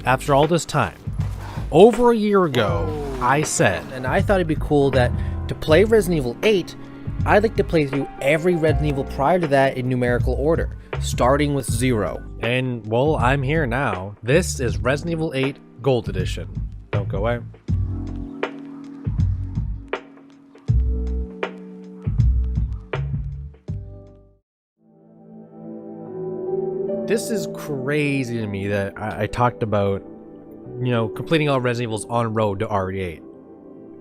after all this time, over a year ago, I said, and I thought it'd be cool that to play Resident Evil 8, I'd like to play through every Resident Evil prior to that in numerical order, starting with 0. And, well, I'm here now. This is Resident Evil 8 Gold Edition. Don't go away. This is crazy to me that I talked about, completing all Resident Evils en road to RE8.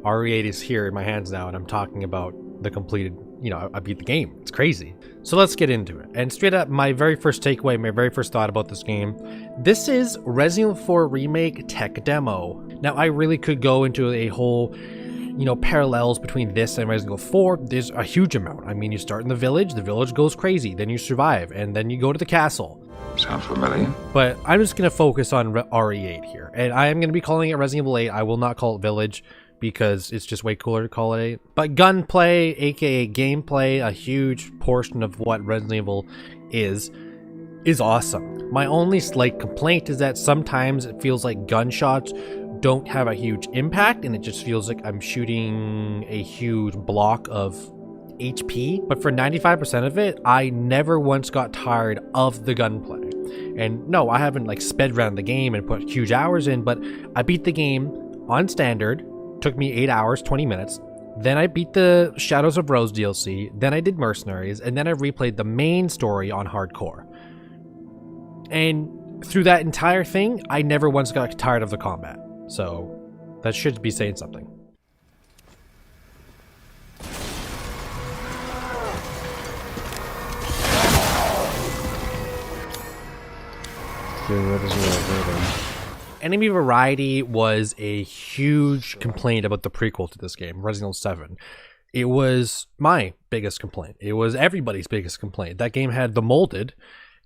RE8 is here in my hands now, and I'm talking about the completed, I beat the game. It's crazy. So let's get into it. And straight up, my very first takeaway, my very first thought about this game, this is Resident Evil 4 Remake tech demo. Now, I really could go into a whole, parallels between this and Resident Evil 4. There's a huge amount. I mean, you start in the village goes crazy, then you survive, and then you go to the castle. Sound familiar? But I'm just going to focus on RE8 here, and I am going to be calling it Resident Evil 8. I will not call it Village, because it's just way cooler to call it 8. But gunplay, aka gameplay, a huge portion of what Resident Evil is awesome. My only slight complaint is that sometimes it feels like gunshots don't have a huge impact, and it just feels like I'm shooting a huge block of HP. But for 95% of it, I never once got tired of the gunplay. And no, I haven't sped around the game and put huge hours in, but I beat the game on standard. Took me 8 hours, 20 minutes. Then I beat the Shadows of Rose DLC. Then I did Mercenaries. And then I replayed the main story on hardcore. And through that entire thing, I never once got tired of the combat. So that should be saying something. Dude, what is your Enemy variety was a huge complaint about the prequel to this game, Resident Evil 7. It was my biggest complaint. It was everybody's biggest complaint. That game had the molded,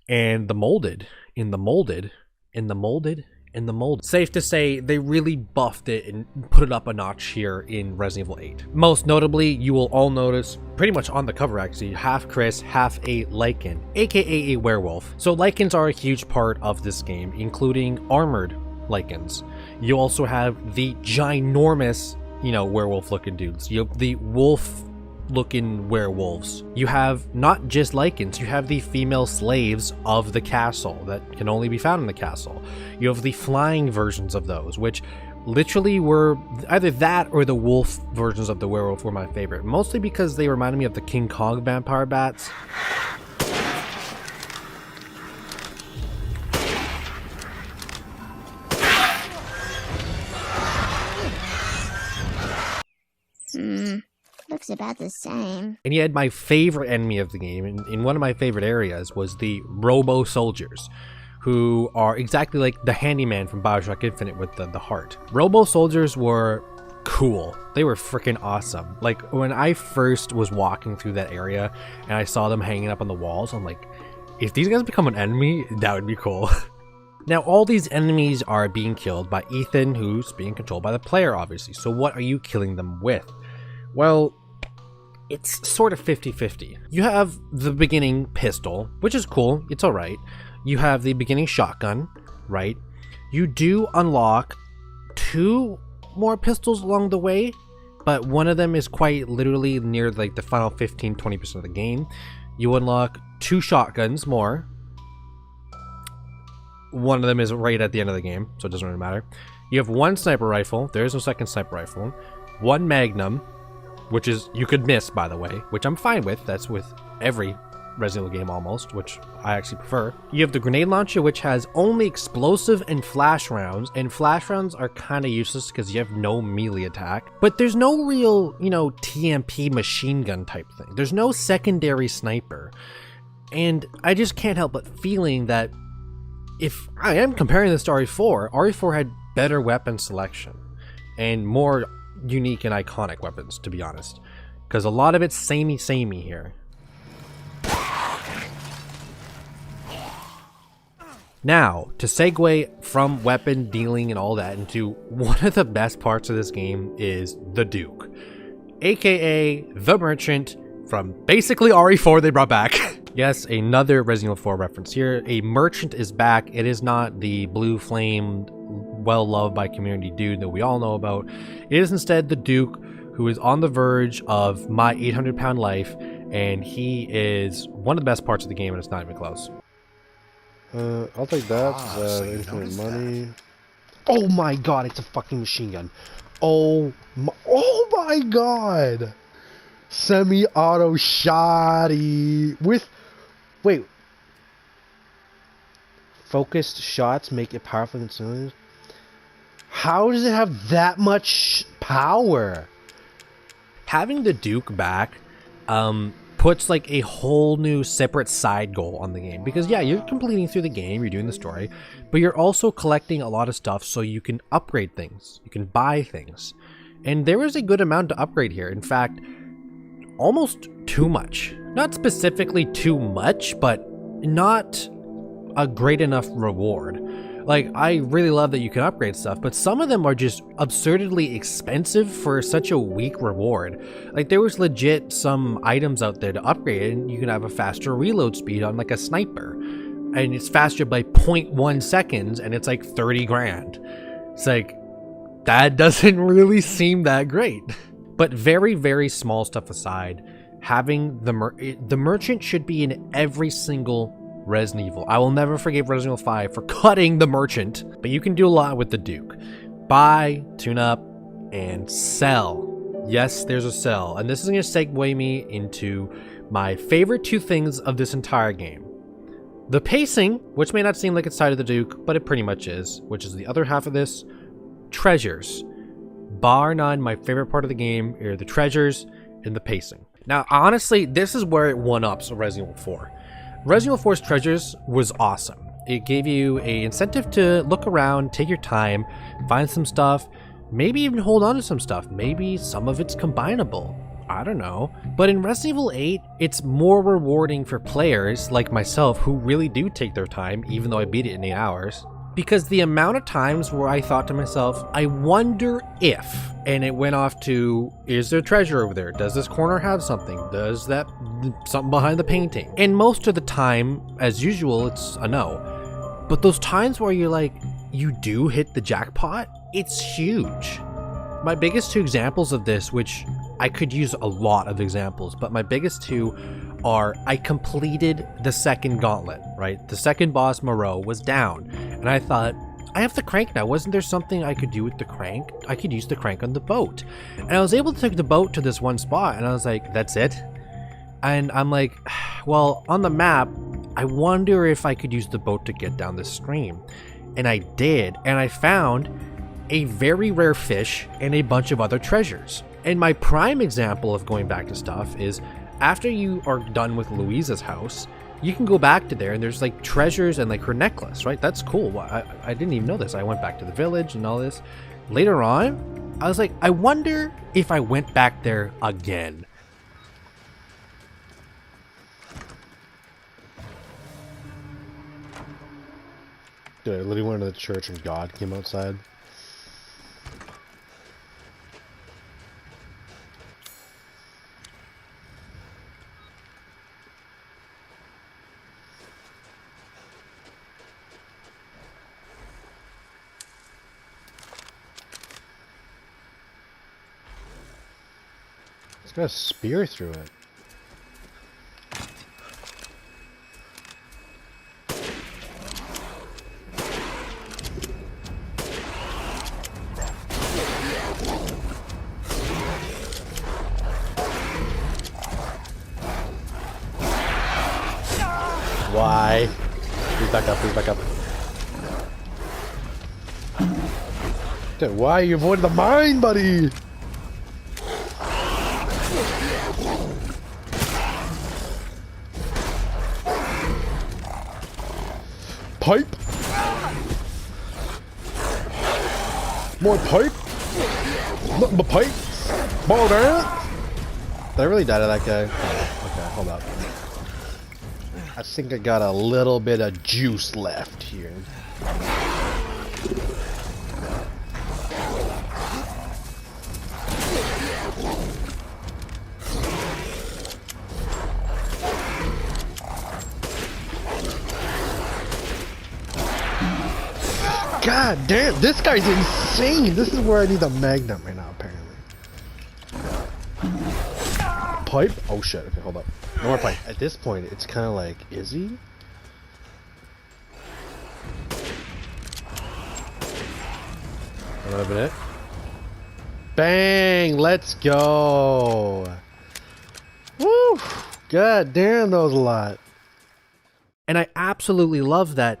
and the molded, in the molded, in the molded, in the molded. Safe to say, they really buffed it and put it up a notch here in Resident Evil 8. Most notably, you will all notice, pretty much on the cover actually, half Chris, half a Lycan, aka a werewolf. So Lycans are a huge part of this game, including armored Lycans. You also have the ginormous, werewolf looking dudes. You have the wolf looking werewolves. You have not just Lycans, you have the female slaves of the castle that can only be found in the castle. You have the flying versions of those, which literally were either that or the wolf versions of the werewolf were my favorite, mostly because they reminded me of the King Kong vampire bats. Looks about the same. And you had my favorite enemy of the game, in one of my favorite areas, was the Robo Soldiers, who are exactly like the handyman from Bioshock Infinite with the heart. Robo Soldiers were cool. They were freaking awesome. Like, when I first was walking through that area and I saw them hanging up on the walls, I'm like, if these guys become an enemy, that would be cool. Now, all these enemies are being killed by Ethan, who's being controlled by the player, obviously. So what are you killing them with? Well, it's sort of 50-50. You have the beginning pistol, which is cool. It's all right. You have the beginning shotgun, right? You do unlock 2 more pistols along the way, but one of them is quite literally near the final 15-20% of the game. You unlock 2 shotguns more. One of them is right at the end of the game, so it doesn't really matter. You have 1 sniper rifle. There is no second sniper rifle. 1 magnum, which is, you could miss, by the way, which I'm fine with. That's with every Resident Evil game almost, which I actually prefer. You have the grenade launcher, which has only explosive and flash rounds, and flash rounds are kind of useless because you have no melee attack. But there's no real, TMP machine gun type thing. There's no secondary sniper. And I just can't help but feeling that if I am comparing this to RE4, RE4 had better weapon selection and more unique and iconic weapons, to be honest, because a lot of it's samey here. Now, to segue from weapon dealing and all that into one of the best parts of this game is the Duke, aka the Merchant from basically RE4 they brought back. Yes, another Resident Evil 4 reference here. A merchant is back. It is not the blue flamed well-loved by community dude that we all know about. It is instead the Duke, who is on the verge of my 800-pound life, and he is one of the best parts of the game, and it's not even close. I'll take that. So you Infinite noticed money. Oh my god, it's a fucking machine gun. Oh my god! Semi-auto shotty with... Wait. Focused shots make it powerful than civilians? How does it have that much power? Having the Duke back puts like a whole new separate side goal on the game, because yeah, you're completing through the game, you're doing the story, but you're also collecting a lot of stuff so you can upgrade things, you can buy things, and there is a good amount to upgrade here. In fact, almost too much. Not specifically too much, but not a great enough reward. Like, I really love that you can upgrade stuff, but some of them are just absurdly expensive for such a weak reward. Like, there was legit some items out there to upgrade, and you can have a faster reload speed on like a sniper, and it's faster by 0.1 seconds, and it's like 30 grand. It's like, that doesn't really seem that great. But very, very small stuff aside, having the merchant should be in every single Resident Evil. I will never forgive Resident Evil 5 for cutting the merchant, but you can do a lot with the Duke. Buy, tune up, and sell. Yes, there's a sell. And this is going to segue me into my favorite two things of this entire game. The pacing, which may not seem like it's tied to the Duke, but it pretty much is, which is the other half of this. Treasures. Bar none, my favorite part of the game are the treasures and the pacing. Now, honestly, this is where it one-ups Resident Evil 4. Resident Evil 4's treasures was awesome. It gave you an incentive to look around, take your time, find some stuff, maybe even hold on to some stuff. Maybe some of it's combinable. I don't know. But in Resident Evil 8, it's more rewarding for players like myself who really do take their time, even though I beat it in 8 hours. Because the amount of times where I thought to myself, I wonder if, and it went off to, is there treasure over there? Does this corner have something? Does that, something behind the painting? And most of the time, as usual, it's a no. But those times where you're like, you do hit the jackpot, it's huge. My biggest two examples of this, which I could use a lot of examples, but my biggest two are, I completed the second gauntlet, right? The second boss, Moreau, was down, and I thought, I have the crank now. Wasn't there something I could do with the crank? I could use the crank on the boat. And I was able to take the boat to this one spot, and I was like, that's it? And I'm like, well, on the map, I wonder if I could use the boat to get down this stream. And I did, and I found a very rare fish and a bunch of other treasures. And my prime example of going back to stuff is, after you are done with Louisa's house, you can go back to there and there's like treasures and like her necklace, right? That's cool. I didn't even know this. I went back to the village and all this. Later on, I was like, I wonder if I went back there again. Dude, I literally went to the church and God came outside. It's got a spear through it. Why? Please back up, please back up. Dude, why you avoided the mine, buddy? Pipe? More pipe? Nothing but pipe? Ball down? Did I really die to that guy? Okay, hold up. I think I got a little bit of juice left here. God damn, this guy's insane. This is where I need the Magnum right now, apparently. Pipe? Oh shit, okay, hold up. No more pipe. At this point, it's kind of like, is he? Another bit. Bang! Let's go! Woo! God damn, that was a lot. And I absolutely love that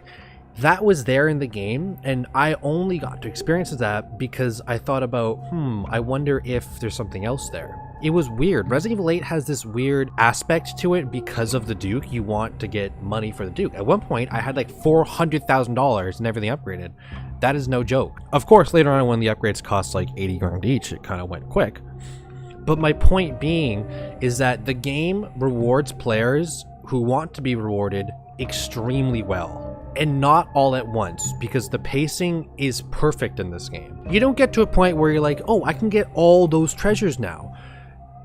was there in the game, and I only got to experience that because I thought about, I wonder if there's something else there. It was weird. Resident Evil 8 has this weird aspect to it because of the Duke. You want to get money for the Duke. At one point, I had like $400,000 and everything upgraded. That is no joke. Of course, later on when the upgrades cost like 80 grand each, it kind of went quick. But my point being is that the game rewards players who want to be rewarded extremely well. And not all at once, because the pacing is perfect in this game. You don't get to a point where you're like, oh, I can get all those treasures now.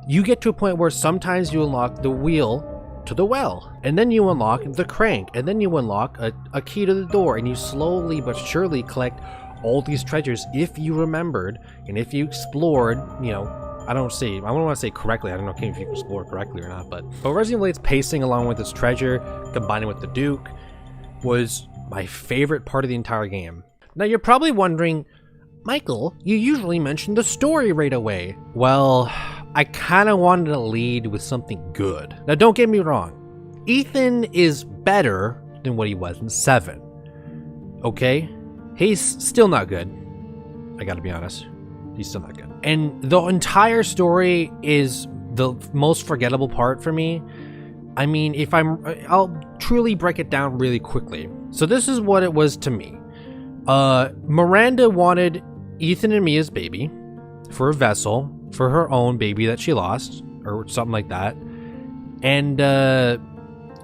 You get to a point where sometimes you unlock the wheel to the well, and then you unlock the crank, and then you unlock a key to the door, and you slowly but surely collect all these treasures if you remembered, and if you explored, you know, I don't want to say correctly, I don't know if you explored correctly or not, but Resident Evil 8's pacing along with its treasure, combining with the Duke, was my favorite part of the entire game. Now you're probably wondering, Michael, you usually mention the story right away. Well, I kind of wanted to lead with something good. Now don't get me wrong, Ethan is better than what he was in 7. Okay? He's still not good. I gotta be honest. He's still not good. And the entire story is the most forgettable part for me. I mean, I'll truly break it down really quickly. So this is what it was to me. Miranda wanted Ethan and Mia's baby for a vessel for her own baby that she lost, or something like that. And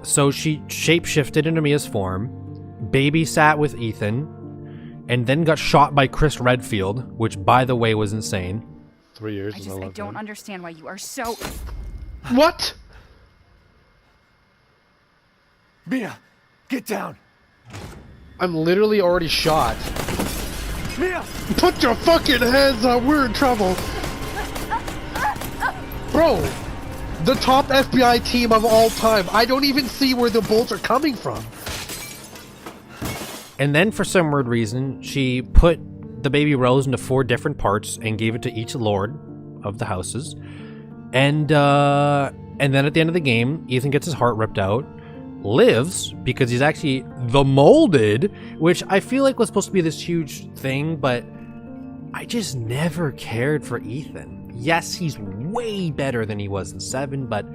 so she shapeshifted into Mia's form, babysat with Ethan, and then got shot by Chris Redfield, which, by the way, was insane. 3 years. I don't understand why you are so... What? Mia, get down! I'm literally already shot. Mia! Put your fucking hands up, we're in trouble. Bro, the top FBI team of all time. I don't even see where the bullets are coming from. And then for some weird reason, she put the baby Rose into 4 different parts and gave it to each lord of the houses. And then at the end of the game, Ethan gets his heart ripped out, lives because he's actually the molded, which I feel like was supposed to be this huge thing, but I just never cared for Ethan. Yes, he's way better than he was in 7, but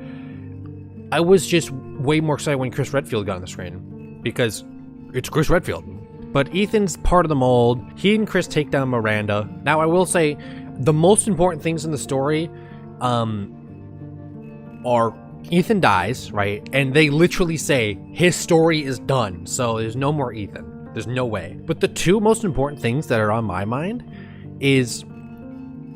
I was just way more excited when Chris Redfield got on the screen because it's Chris Redfield. But Ethan's part of the mold. He and Chris take down Miranda. Now, I will say the most important things in the story are Ethan dies, right? And they literally say his story is done. So there's no more Ethan. There's no way. But the 2 most important things that are on my mind is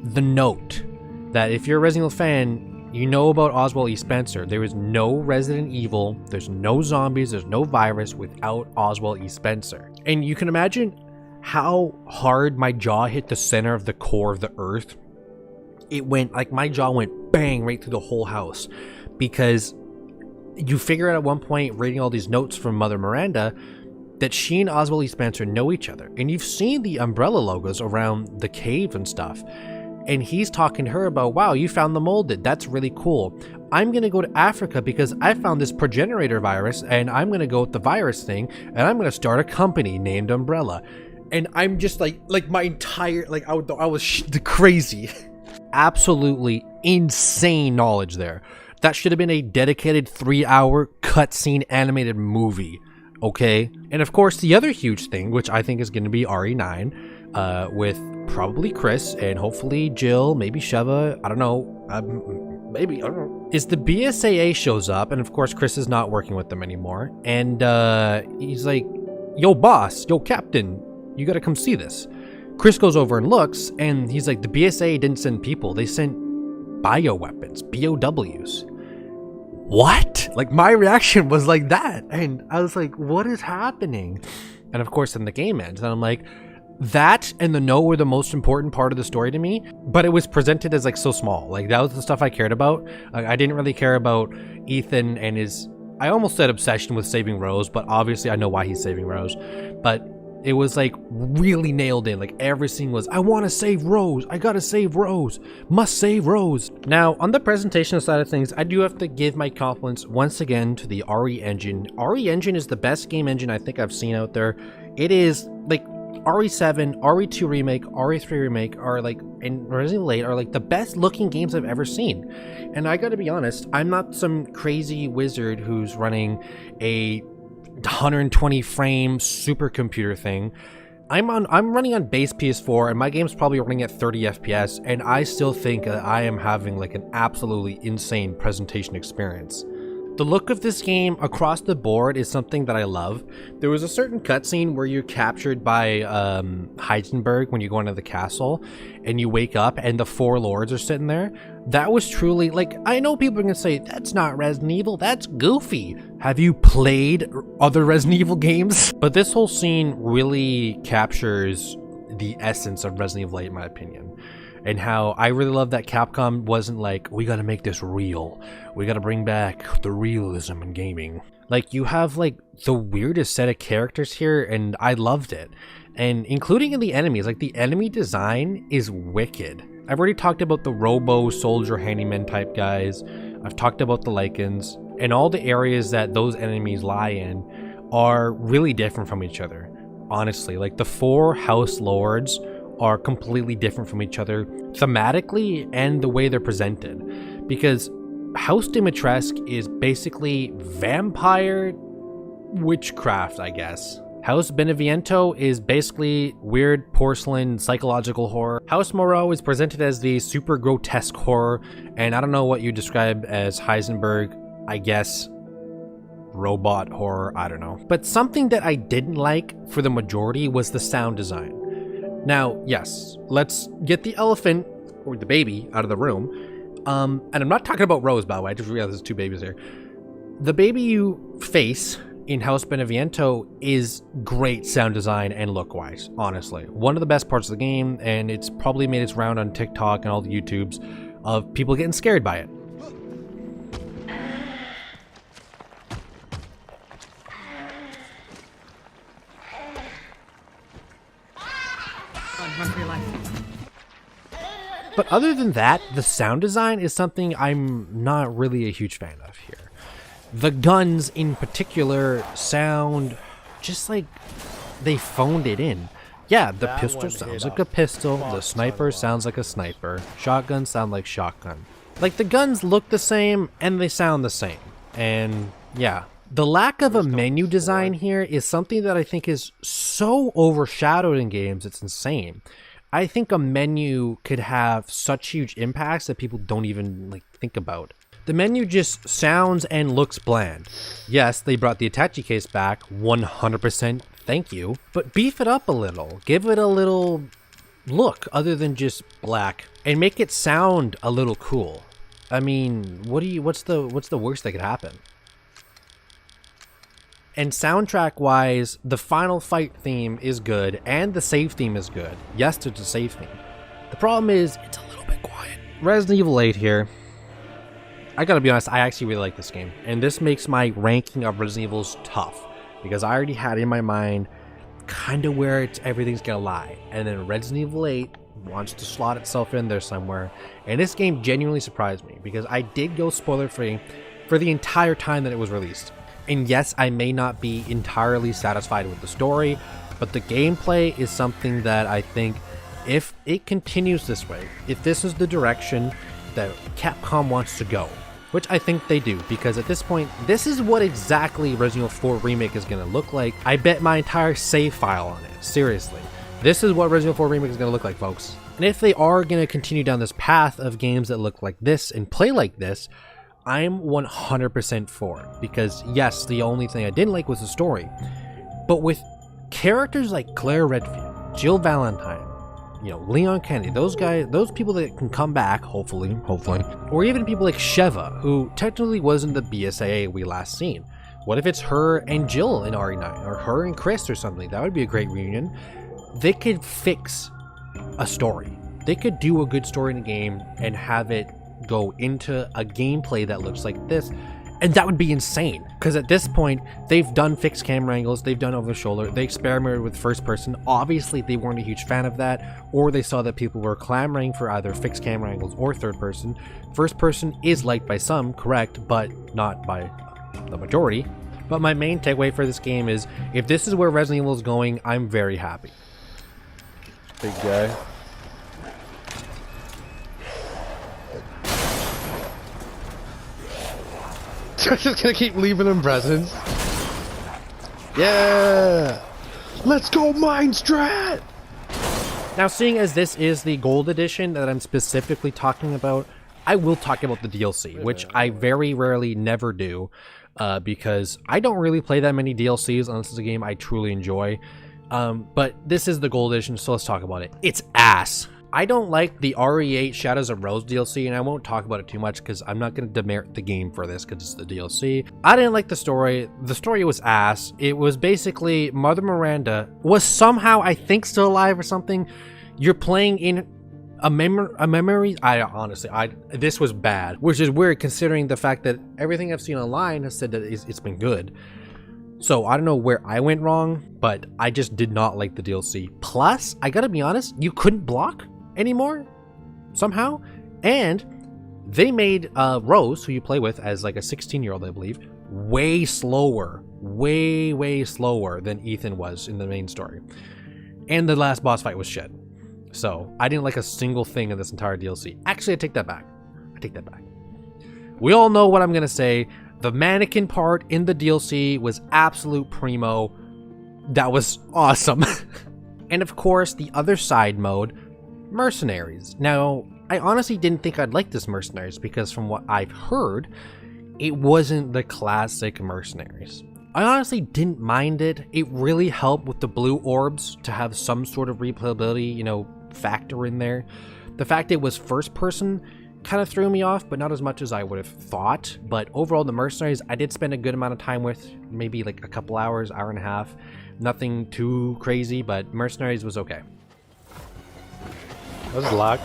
the note that if you're a Resident Evil fan, you know about Oswald E. Spencer. There is no Resident Evil, there's no zombies, there's no virus without Oswald E. Spencer. And you can imagine how hard my jaw hit the center of the core of the earth. It went, like, my jaw went bang right through the whole house. Because you figure out at one point, reading all these notes from Mother Miranda, that she and Oswald E. Spencer know each other. And you've seen the umbrella logos around the cave and stuff. And he's talking to her about, wow, you found the molded. That's really cool. I'm going to go to Africa because I found this progenitor virus, and I'm going to go with the virus thing, and I'm going to start a company named Umbrella. And I'm just like my entire, like, I was crazy. Absolutely insane knowledge there. That should have been a dedicated 3-hour cutscene animated movie, okay? And of course, the other huge thing, which I think is going to be RE9, with probably Chris and hopefully Jill, maybe Sheva, I don't know, maybe, I don't know, is the BSAA shows up, and of course Chris is not working with them anymore, and he's like, yo boss, yo captain, you gotta come see this. Chris goes over and looks, and he's like, the BSAA didn't send people, they sent bioweapons, BOWs. What? Like, my reaction was like that, and I was like, what is happening? And of course then the game ends, and I'm like, That and the note were the most important part of the story to me, but it was presented as like so small. Like that was the stuff I cared about. Like, I didn't really care about Ethan and his, I almost said obsession with saving Rose, but obviously I know why he's saving Rose. But it was like really nailed in. Like every scene was, I want to save Rose. I gotta save Rose. Must save Rose. Now, on the presentation side of things, I do have to give my compliments once again to the RE engine. RE engine is the best game engine I think I've seen out there. It is like RE7, RE2 remake, RE3 remake are like, and Resident Evil 8 are like the best looking games I've ever seen. And I gotta be honest, I'm not some crazy wizard who's running a 120 frame supercomputer thing. I'm running on base PS4 and my game's probably running at 30 FPS, and I still think that I am having like an absolutely insane presentation experience. The look of this game across the board is something that I love. There was a certain cutscene where you're captured by Heisenberg when you go into the castle and you wake up and the 4 lords are sitting there. That was truly, like, I know people are gonna say, that's not Resident Evil, that's goofy. Have you played other Resident Evil games? But this whole scene really captures the essence of Resident Evil 8 in my opinion. And how I really love that Capcom wasn't like, we gotta make this real. We gotta bring back the realism in gaming. Like, you have like the weirdest set of characters here, and I loved it. And including in the enemies, like the enemy design is wicked. I've already talked about the robo soldier handyman type guys. I've talked about the Lycans, and all the areas that those enemies lie in are really different from each other. Honestly, like the 4 house lords are completely different from each other thematically and the way they're presented, because House Dimitrescu is basically vampire witchcraft, I guess. House Beneviento is basically weird porcelain psychological horror. House Moreau is presented as the super grotesque horror, and I don't know what you describe as Heisenberg, I guess robot horror, I don't know. But something that I didn't like for the majority was the sound design. Now, yes, let's get the elephant, or the baby, out of the room. And I'm not talking about Rose, by the way. I just realized there's 2 babies here. The baby you face in House Beneviento is great sound design and look-wise, honestly. One of the best parts of the game, and it's probably made its round on TikTok and all the YouTubes of people getting scared by it. Run for your life. But other than that, the sound design is something I'm not really a huge fan of here. The guns in particular sound just like they phoned it in. Yeah, the pistol sounds like a pistol, the sniper sounds like a sniper, shotguns sound like shotgun. Like the guns look the same and they sound the same. And yeah, the lack of a menu design here is something that I think is so overshadowed in games, it's insane. I think a menu could have such huge impacts that people don't even like think about. The menu just sounds and looks bland. Yes, they brought the attaché case back, 100% thank you, but beef it up a little. Give it a little look other than just black, and make it sound a little cool. I mean, what's the worst that could happen? And soundtrack wise, the final fight theme is good and the save theme is good. Yes, there's a save theme. The problem is it's a little bit quiet. Resident Evil 8 here. I gotta be honest, I actually really like this game. And this makes my ranking of Resident Evils tough, because I already had in my mind kind of where everything's gonna lie. And then Resident Evil 8 wants to slot itself in there somewhere. And this game genuinely surprised me, because I did go spoiler free for the entire time that it was released. And yes, I may not be entirely satisfied with the story, but the gameplay is something that I think if it continues this way, if this is the direction that Capcom wants to go, which I think they do, because at this point, this is what exactly Resident Evil 4 Remake is going to look like. I bet my entire save file on it, seriously. This is what Resident Evil 4 Remake is going to look like, folks. And if they are going to continue down this path of games that look like this and play like this, I'm 100% for it, because yes, the only thing I didn't like was the story, but with characters like Claire Redfield, Jill Valentine, you know, Leon Kennedy, those guys, those people that can come back, hopefully, or even people like Sheva, who technically wasn't the BSAA we last seen. What if it's her and Jill in RE9, or her and Chris or something? That would be a great reunion. they could fix a story. They could do a good story in a game and have it go into a gameplay that looks like this, and that would be insane. Because at this point, they've done fixed camera angles, they've done over the shoulder, they experimented with first person. Obviously, they weren't a huge fan of that, or they saw that people were clamoring for either fixed camera angles or third person. First person is liked by some, correct, but not by the majority. But my main takeaway for this game is, if this is where Resident Evil is going, I'm very happy. Big guy. Just gonna keep leaving him presents. Yeah! Let's go mine strat! Now, seeing as this is the gold edition that I'm specifically talking about, I will talk about the DLC, which I very rarely never do, because I don't really play that many DLCs unless it's a game I truly enjoy. But this is the gold edition, so let's talk about it. It's ass. I don't like the RE8 Shadows of Rose DLC, and I won't talk about it too much because I'm not going to demerit the game for this because it's the DLC. I didn't like the story. The story was ass. It was basically Mother Miranda was somehow, I think, still alive or something. You're playing in a memory. This was bad, which is weird considering the fact that everything I've seen online has said that it's been good. So I don't know where I went wrong, but I just did not like the DLC. Plus, I gotta be honest, you couldn't block anymore somehow, and they made Rose, who you play with as like a 16-year-old, I believe, way slower than Ethan was in the main story, and the last boss fight was shit. So I didn't like a single thing in this entire DLC. Actually, I take that back. We all know what I'm gonna say. The mannequin part in the DLC was absolute primo. That was awesome. And of course, the other side mode, Mercenaries. Now, I honestly didn't think I'd like this Mercenaries because from what I've heard, it wasn't the classic Mercenaries. I honestly didn't mind it. It really helped with the blue orbs to have some sort of replayability, factor in there. The fact it was first person kind of threw me off, but not as much as I would have thought. But overall, the Mercenaries I did spend a good amount of time with, maybe like a couple hours, hour and a half. Nothing too crazy, but Mercenaries was okay. That was locked.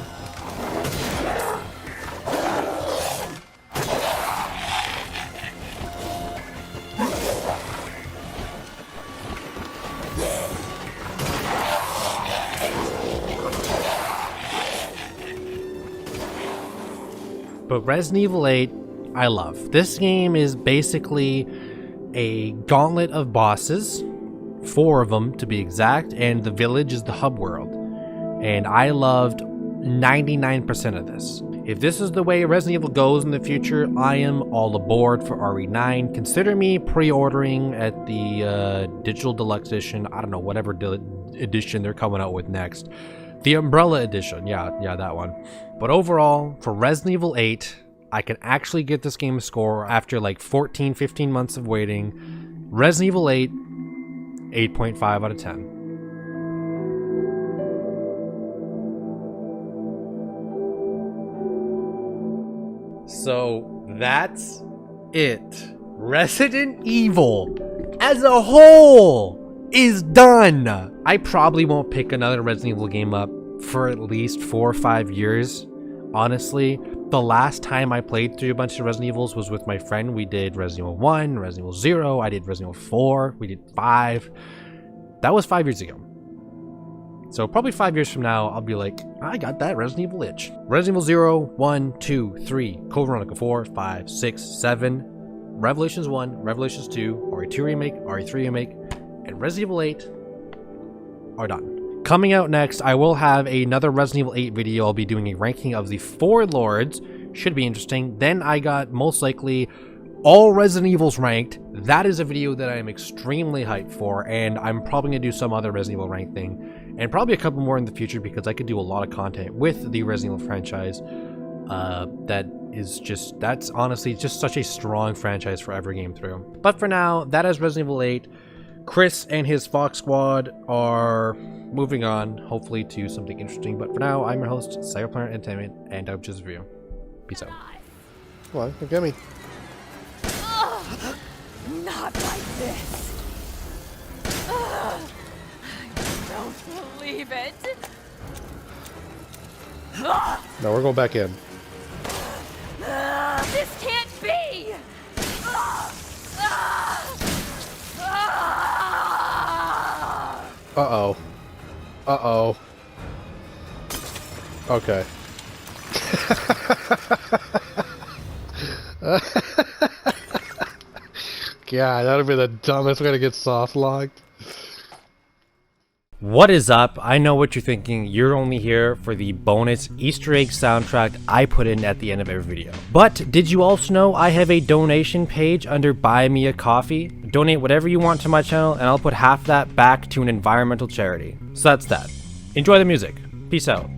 But Resident Evil 8, I love. This game is basically a gauntlet of bosses, 4 of them to be exact, and the village is the hub world. And I loved 99% of this. If this is the way Resident Evil goes in the future, I am all aboard for RE9. Consider me pre-ordering at the Digital Deluxe Edition. I don't know, whatever edition they're coming out with next. The Umbrella Edition, yeah, that one. But overall, for Resident Evil 8, I can actually get this game a score after like 14, 15 months of waiting. Resident Evil 8, 8.5 out of 10. So that's it. Resident Evil as a whole is done. I probably won't pick another Resident Evil game up for at least 4 or 5 years. Honestly, the last time I played through a bunch of Resident Evils was with my friend. We did Resident Evil 1, Resident Evil 0, I did Resident Evil 4, we did 5. That was 5 years ago. So probably 5 years from now, I'll be like, I got that Resident Evil itch. Resident Evil 0, 1, 2, 3, Code Veronica 4, 5, 6, 7, Revelations 1, Revelations 2, RE2 Remake, RE3 Remake, and Resident Evil 8 are done. Coming out next, I will have another Resident Evil 8 video. I'll be doing a ranking of the 4 lords. Should be interesting. Then I got, most likely, all Resident Evils ranked. That is a video that I am extremely hyped for, and I'm probably going to do some other Resident Evil rank thing, and probably a couple more in the future because I could do a lot of content with the Resident Evil franchise. That's honestly just such a strong franchise for every game through. But for now, that is Resident Evil 8. Chris and his Fox Squad are moving on, hopefully to something interesting. But for now, I'm your host, Cyberplanet Entertainment, and I'm just Review. Peace out. Come on, look at me. Not like this. don't believe it. No, we're going back in. This can't be. Uh-oh. Uh-oh. Okay. God, that would be the dumbest way to get soft locked. What is up? I know what you're thinking. You're only here for the bonus Easter egg soundtrack I put in at the end of every video. But did you also know I have a donation page under Buy Me a Coffee? Donate whatever you want to my channel and I'll put half that back to an environmental charity. So that's that. Enjoy the music. Peace out.